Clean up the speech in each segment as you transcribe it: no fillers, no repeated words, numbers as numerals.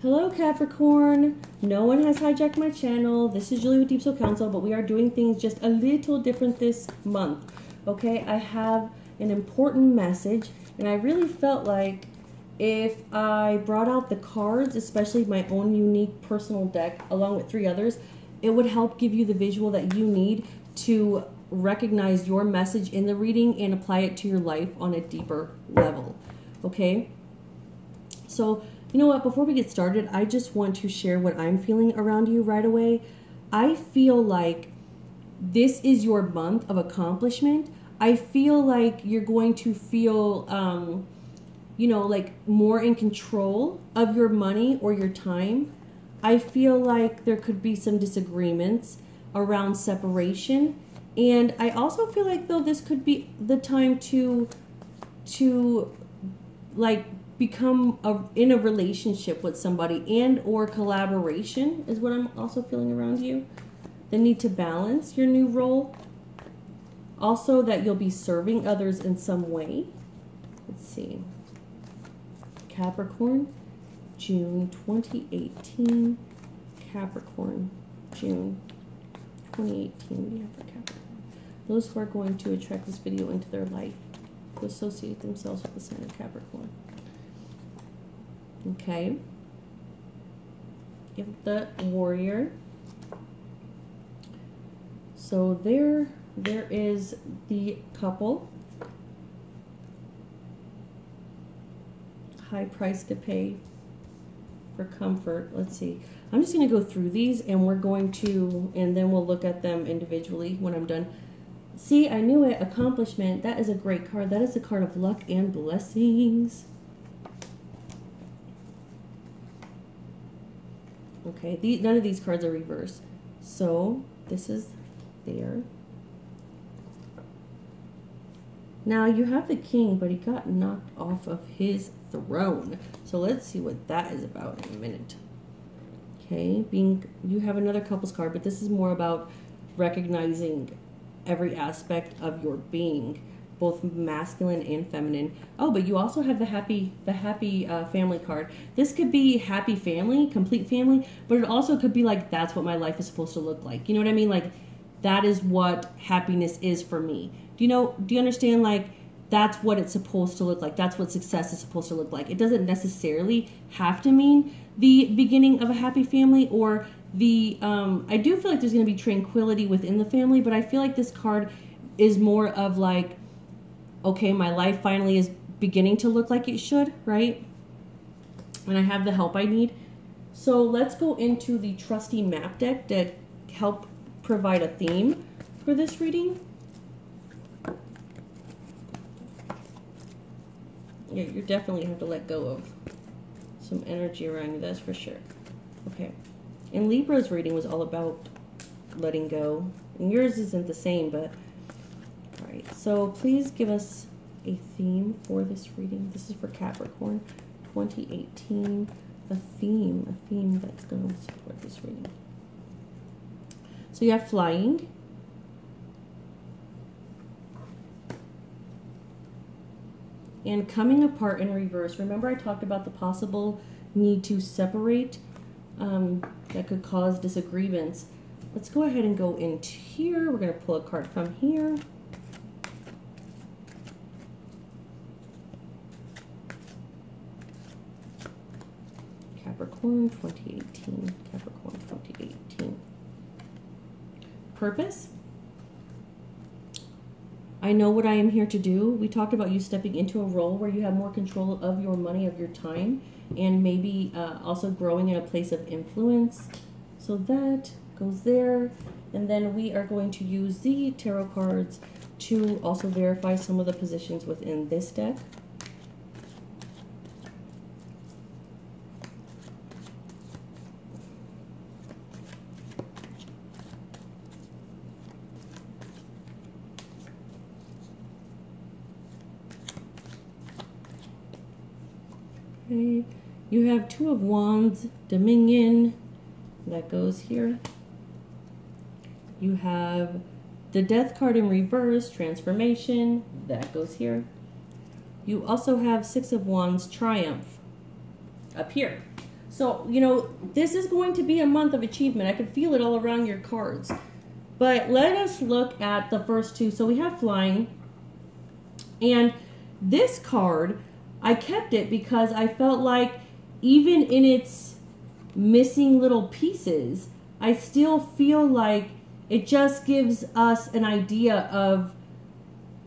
Hello Capricorn, no one has hijacked my channel. This is Julie with Deep Soul Counsel, but we are doing things just a little different this month. Okay, I have an important message, and I really felt like if I brought out the cards, especially my own unique personal deck, along with 3 others, it would help give you the visual that you need to recognize your message in the reading and apply it to your life on a deeper level. Okay, so you know what, before we get started, I just want to share what I'm feeling around you right away. I feel like this is your month of accomplishment. I feel like you're going to feel, you know, like more in control of your money or your time. I feel like there could be some disagreements around separation. And I also feel like, though, this could be the time to like, become in a relationship with somebody, and or collaboration is what I'm also feeling around you. The need to balance your new role. Also that you'll be serving others in some way. Let's see. Capricorn, June 2018. Capricorn, June 2018. We have for Capricorn. Those who are going to attract this video into their life, who associate themselves with the sign of Capricorn. Okay, give the Warrior. So there is the couple. High price to pay for comfort. Let's see. I'm just going to go through these, and and then we'll look at them individually when I'm done. See, I knew it. Accomplishment. That is a great card. That is a card of luck and blessings. Okay, none of these cards are reversed. So this is there. Now you have the King, but he got knocked off of his throne. So let's see what that is about in a minute. Okay, you have another couples card, but this is more about recognizing every aspect of your being, both masculine and feminine. Oh, but you also have the happy family card. This could be happy family, complete family, but it also could be like, that's what my life is supposed to look like. You know what I mean? Like, that is what happiness is for me. Do you understand? Like, that's what it's supposed to look like. That's what success is supposed to look like. It doesn't necessarily have to mean the beginning of a happy family, or the, I do feel like there's going to be tranquility within the family, but I feel like this card is more of like, okay, my life finally is beginning to look like it should, right? And I have the help I need. So let's go into the trusty map deck that help provide a theme for this reading. Yeah, you definitely have to let go of some energy around you, that's for sure. Okay. And Libra's reading was all about letting go. And yours isn't the same, but alright, so please give us a theme for this reading. This is for Capricorn 2018. A theme that's going to support this reading. So you have flying. And coming apart in reverse. Remember I talked about the possible need to separate that could cause disagreements. Let's go ahead and go into here. We're going to pull a card from here. Capricorn 2018. Capricorn 2018. Purpose. I know what I am here to do. We talked about you stepping into a role where you have more control of your money, of your time, and maybe also growing in a place of influence. So that goes there. And then we are going to use the tarot cards to also verify some of the positions within this deck. Okay. You have 2 of Wands, Dominion, that goes here. You have the Death card in reverse, Transformation, that goes here. You also have 6 of Wands, Triumph, up here. So, you know, this is going to be a month of achievement. I can feel it all around your cards. But let us look at the first two. So we have flying. And this card, I kept it because I felt like even in its missing little pieces, I still feel like it just gives us an idea of,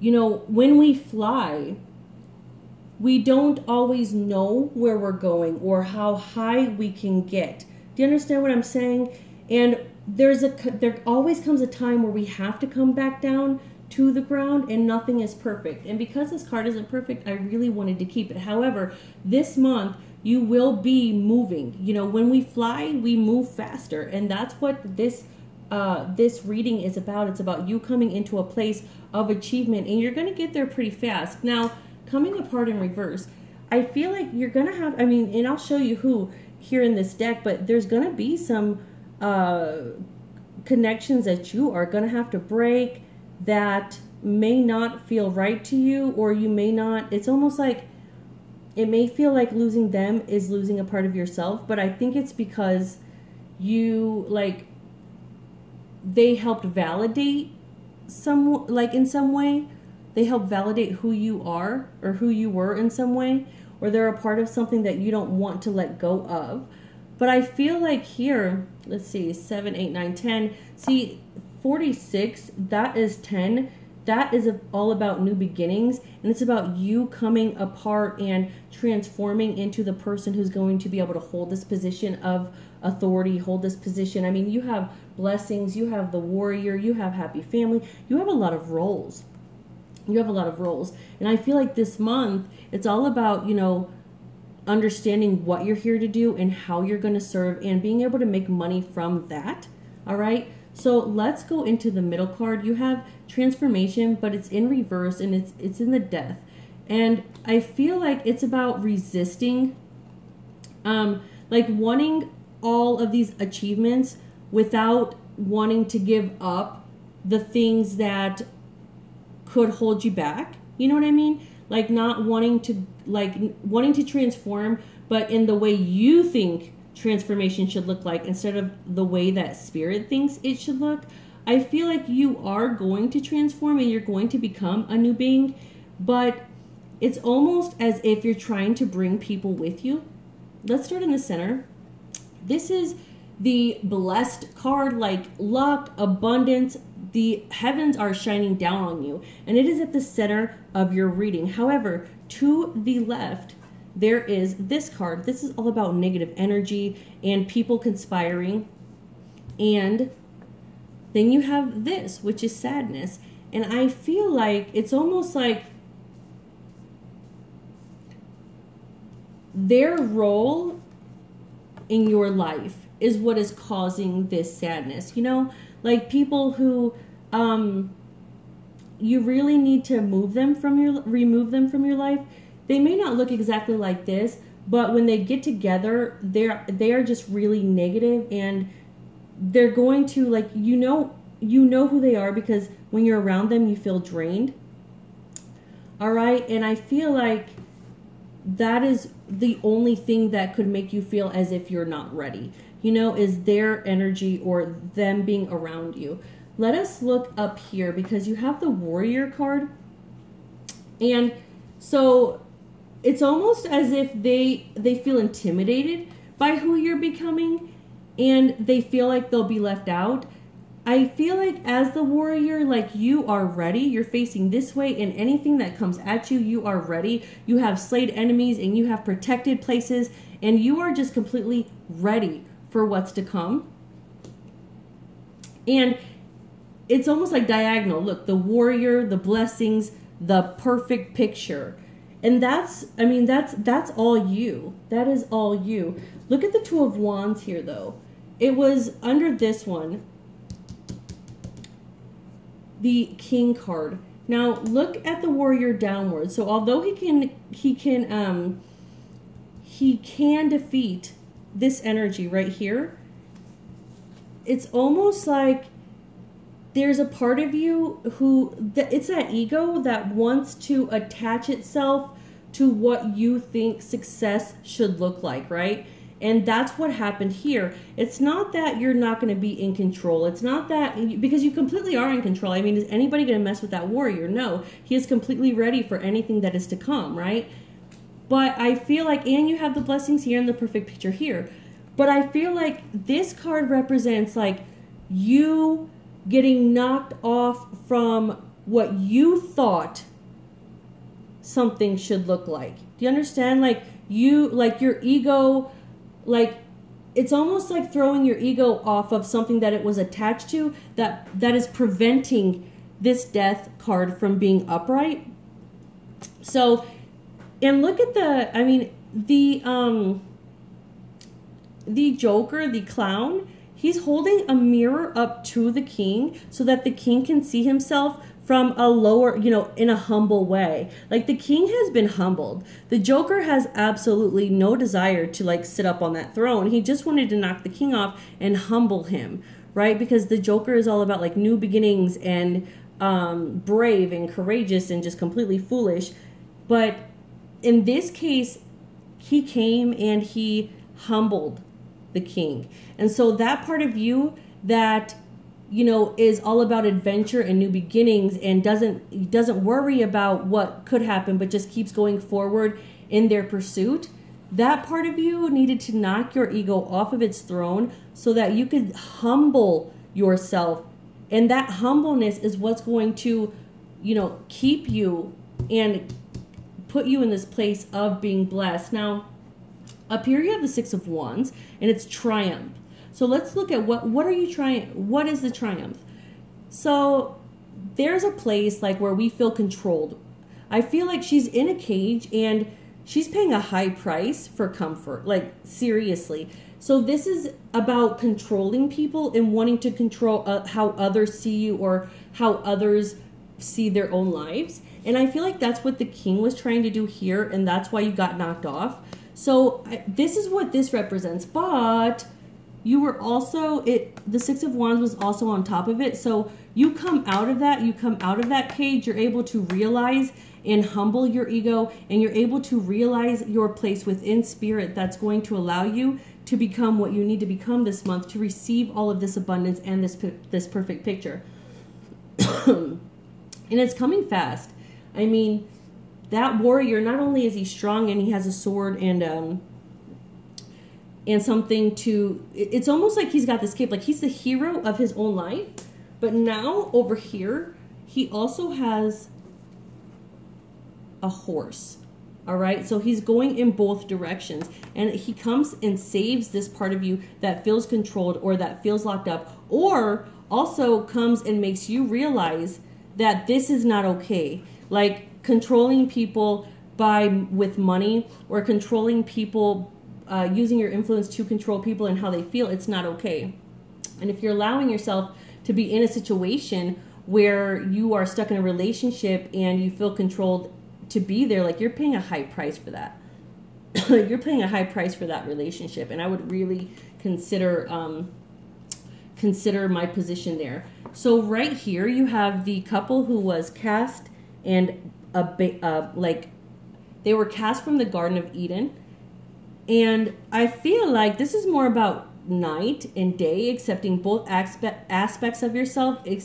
you know, when we fly, we don't always know where we're going or how high we can get. Do you understand what I'm saying? And there always comes a time where we have to come back down to the ground, and nothing is perfect. And because this card isn't perfect, I really wanted to keep it. However, this month you will be moving. You know, when we fly, we move faster, and that's what this reading is about. It's about you coming into a place of achievement, and you're going to get there pretty fast. Now, coming apart in reverse, I feel like you're going to have, I mean, and I'll show you who here in this deck, but there's going to be some connections that you are going to have to break that may not feel right to you, or you may not, it's almost like it may feel like losing them is losing a part of yourself, but I think it's because you, like, they helped validate some, like, in some way, they help validate who you are or who you were in some way, or they're a part of something that you don't want to let go of. But I feel like here, let's see, 7, 8, 9, 10. See, 46, that is 10. That is all about new beginnings. And it's about you coming apart and transforming into the person who's going to be able to hold this position of authority, hold this position. I mean, you have blessings, you have the warrior, you have happy family. You have a lot of roles. You have a lot of roles. And I feel like this month, it's all about, you know, understanding what you're here to do and how you're going to serve and being able to make money from that. All right. So let's go into the middle card. You have transformation, but it's in reverse, and it's in the death. And I feel like it's about resisting, like wanting all of these achievements without wanting to give up the things that could hold you back. You know what I mean? Like not wanting to, like wanting to transform, but in the way you think transformation should look like instead of the way that spirit thinks it should look. I feel like you are going to transform and you're going to become a new being, but it's almost as if you're trying to bring people with you. Let's start in the center. This is the blessed card, like luck, abundance. The heavens are shining down on you, and it is at the center of your reading. However, to the left, there is this card. This is all about negative energy and people conspiring. And then you have this, which is sadness. And I feel like it's almost like their role in your life is what is causing this sadness. You know, like people who you really need to remove them from your life. They may not look exactly like this, but when they get together, they are just really negative, and they're going to, like, you know who they are, because when you're around them, you feel drained. All right, and I feel like that is the only thing that could make you feel as if you're not ready. You know, is their energy or them being around you. Let us look up here, because you have the warrior card, and so it's almost as if they feel intimidated by who you're becoming, and they feel like they'll be left out. I feel like as the warrior, like you are ready. You're facing this way, and anything that comes at you, you are ready. You have slayed enemies, and you have protected places, and you are just completely ready for what's to come. And it's almost like diagonal. Look, the warrior, the blessings, the perfect picture. And that's, I mean, that's all you. That is all you. Look at the Two of Wands here, though. It was under this one, the King card. Now look at the warrior downward. So although he can defeat this energy right here, it's almost like there's a part of you who, it's that ego that wants to attach itself to what you think success should look like, right? And that's what happened here. It's not that you're not going to be in control. It's not that, because you completely are in control. I mean, is anybody going to mess with that warrior? No. He is completely ready for anything that is to come, right? But I feel like, and you have the blessings here and the perfect picture here. But I feel like this card represents like you getting knocked off from what you thought something should look like. Do you understand? Like your ego, like it's almost like throwing your ego off of something that it was attached to that is preventing this death card from being upright. So, and look at the Joker, the clown, he's holding a mirror up to the king so that the king can see himself from a lower, in a humble way. Like the king has been humbled. The Joker has absolutely no desire to like sit up on that throne. He just wanted to knock the king off and humble him, right? Because the Joker is all about like new beginnings and brave and courageous and just completely foolish. But in this case, he came and he humbled the king. And so that part of you that is all about adventure and new beginnings and doesn't worry about what could happen, but just keeps going forward in their pursuit. That part of you needed to knock your ego off of its throne so that you could humble yourself. And that humbleness is what's going to, keep you and put you in this place of being blessed. Now, up here you have the Six of Wands, and it's triumph. So let's look at what are you trying? What is the triumph? So there's a place like where we feel controlled. I feel like she's in a cage and she's paying a high price for comfort. Like seriously. So this is about controlling people and wanting to control how others see you or how others see their own lives. And I feel like that's what the king was trying to do here, and that's why you got knocked off. So this is what this represents, but you were also, the Six of Wands was also on top of it. So you come out of that cage, you're able to realize and humble your ego, and you're able to realize your place within spirit that's going to allow you to become what you need to become this month to receive all of this abundance and this perfect picture. And it's coming fast. I mean, that warrior, not only is he strong and he has a sword and something to, it's almost like he's got this cape, like he's the hero of his own life. But now over here, he also has a horse. All right, so he's going in both directions, and he comes and saves this part of you that feels controlled or that feels locked up, or also comes and makes you realize that this is not okay. Like controlling people with money, or controlling people, using your influence to control people and how they feel, it's not okay. And if you're allowing yourself to be in a situation where you are stuck in a relationship and you feel controlled to be there, like you're paying a high price for that. You're paying a high price for that relationship, and I would really consider my position there. So right here you have the couple who was cast, and like they were cast from the Garden of Eden, and I feel like this is more about night and day, accepting both aspects of yourself in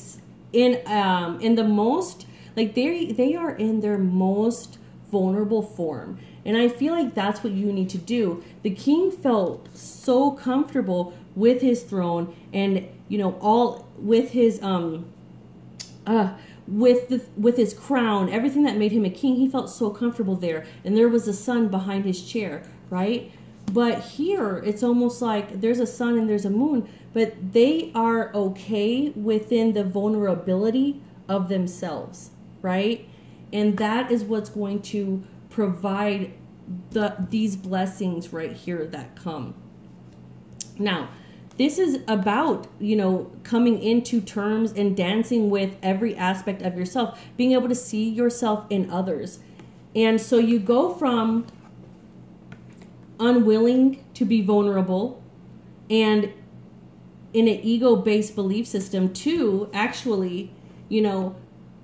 the most, like they are in their most vulnerable form. And I feel like that's what you need to do. The king felt so comfortable with his throne, and all with his with his crown, everything that made him a king. He felt so comfortable there, and there was a sun behind his chair, right? But here it's almost like there's a sun and there's a moon, but they are okay within the vulnerability of themselves, right? And that is what's going to provide these blessings right here that come. Now, this is about, coming into terms and dancing with every aspect of yourself, being able to see yourself in others. And so you go from unwilling to be vulnerable and in an ego-based belief system to actually,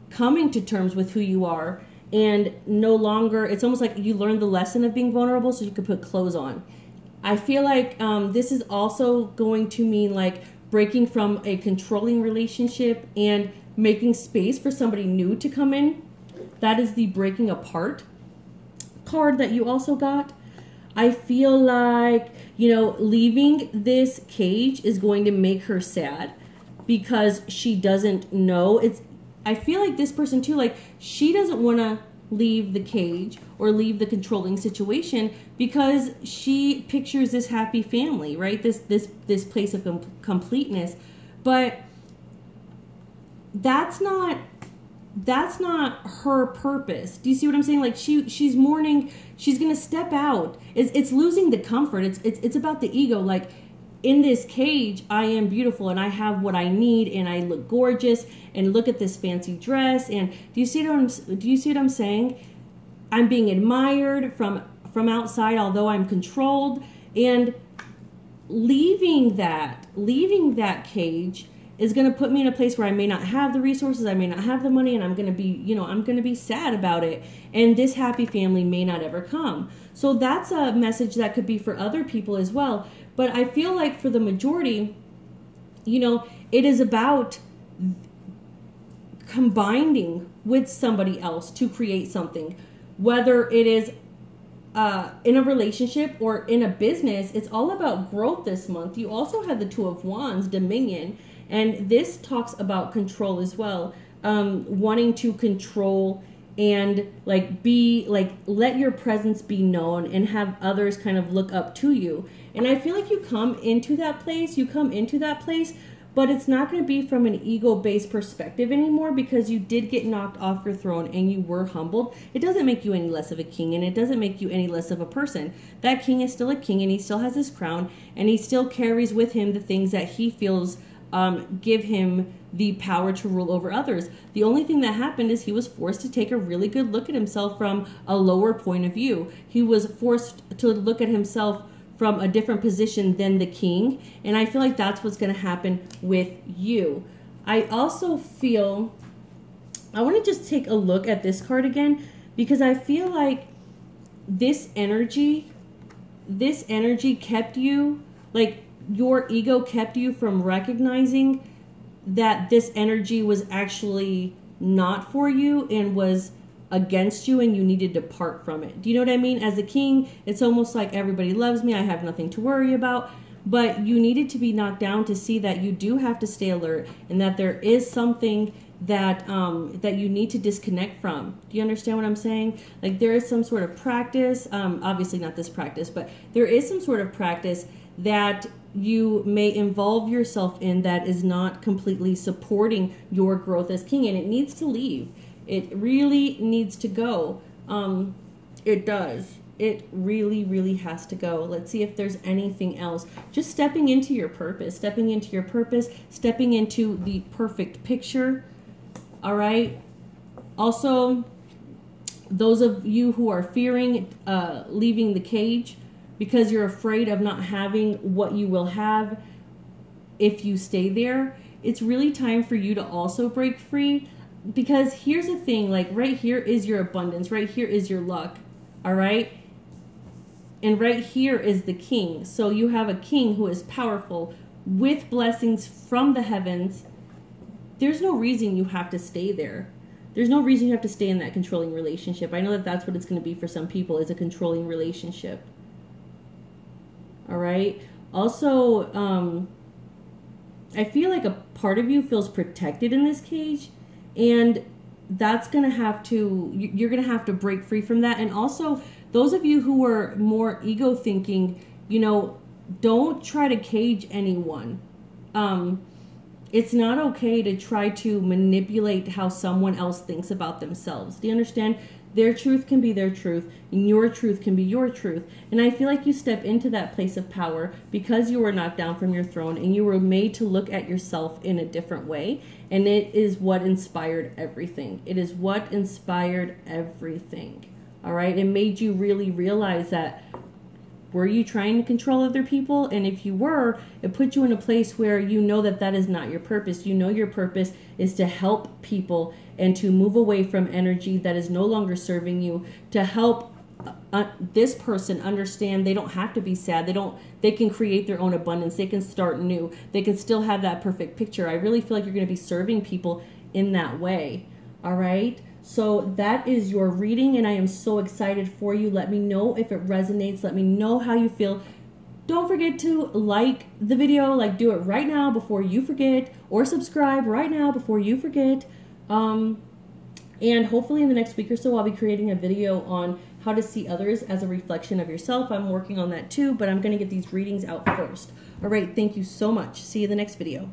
coming to terms with who you are, and no longer, it's almost like you learned the lesson of being vulnerable so you could put clothes on. I feel like this is also going to mean like breaking from a controlling relationship and making space for somebody new to come in. That is the breaking apart card that you also got. I feel like, you know, leaving this cage is going to make her sad because she doesn't know. I feel like this person too, like she doesn't want to leave the cage or leave the controlling situation because she pictures this happy family, right? This place of completeness. But that's not her purpose. Do you see what I'm saying? Like she's mourning, she's going to step out. It's losing the comfort. It's about the ego. Like, in this cage, I am beautiful and I have what I need and I look gorgeous and look at this fancy dress. And do you see what I'm saying? I'm being admired from outside, although I'm controlled. And leaving that cage is going to put me in a place where I may not have the resources, I may not have the money, and I'm going to be, you know, I'm going to be sad about it. And this happy family may not ever come. So that's a message that could be for other people as well. But I feel like for the majority, you know, it is about combining with somebody else to create something. Whether it is in a relationship or in a business, it's all about growth this month. You also have the Two of Wands, Dominion, and this talks about control as well. Wanting to control and like be like, let your presence be known and have others kind of look up to you. And I feel like you come into that place, but it's not going to be from an ego-based perspective anymore because you did get knocked off your throne and you were humbled. It doesn't make you any less of a king, and it doesn't make you any less of a person. That king is still a king, and he still has his crown, and he still carries with him the things that he feels give him the power to rule over others. The only thing that happened is he was forced to take a really good look at himself from a lower point of view. He was forced to look at himself from a different position than the king. And I feel like that's what's going to happen with you. I also feel, I want to just take a look at this card again, because I feel like this energy kept you, like your ego kept you from recognizing that this energy was actually not for you and was against you, and you needed to part from it. Do you know what I mean? As a king, it's almost like everybody loves me, I have nothing to worry about. But you needed to be knocked down to see that you do have to stay alert, and that there is something that that you need to disconnect from. Do you understand what I'm saying? Like, there is some sort of practice, obviously not this practice, but there is some sort of practice that you may involve yourself in that is not completely supporting your growth as king, and it needs to leave. It really needs to go. It does. It really, really has to go. Let's see if there's anything else. Just stepping into your purpose, stepping into the perfect picture. All right. Also, those of you who are fearing leaving the cage because you're afraid of not having what you will have if you stay there, it's really time for you to also break free. Because here's the thing, like right here is your abundance, right here is your luck, all right? And right here is the king. So you have a king who is powerful with blessings from the heavens. There's no reason you have to stay there. There's no reason you have to stay in that controlling relationship. I know that that's what it's going to be for some people, is a controlling relationship. All right? Also, I feel like a part of you feels protected in this cage. And that's going to have to, you're going to have to break free from that. And also, those of you who are more ego thinking, you know, don't try to cage anyone. It's not okay to try to manipulate how someone else thinks about themselves. Do you understand? Their truth can be their truth, and your truth can be your truth. And I feel like you step into that place of power because you were knocked down from your throne and you were made to look at yourself in a different way. And it is what inspired everything. It is what inspired everything. All right? It made you really realize that, were you trying to control other people? And if you were, it put you in a place where you know that that is not your purpose. You know your purpose is to help people and to move away from energy that is no longer serving you, to help this person understand they don't have to be sad. They can create their own abundance. They can start new. They can still have that perfect picture. I really feel like you're going to be serving people in that way. All right. So that is your reading, and I am so excited for you. Let me know if it resonates. Let me know how you feel. Don't forget to like the video, like do it right now before you forget, or subscribe right now before you forget. And hopefully in the next week or so, I'll be creating a video on how to see others as a reflection of yourself. I'm working on that too, but I'm going to get these readings out first. All right. Thank you so much. See you in the next video.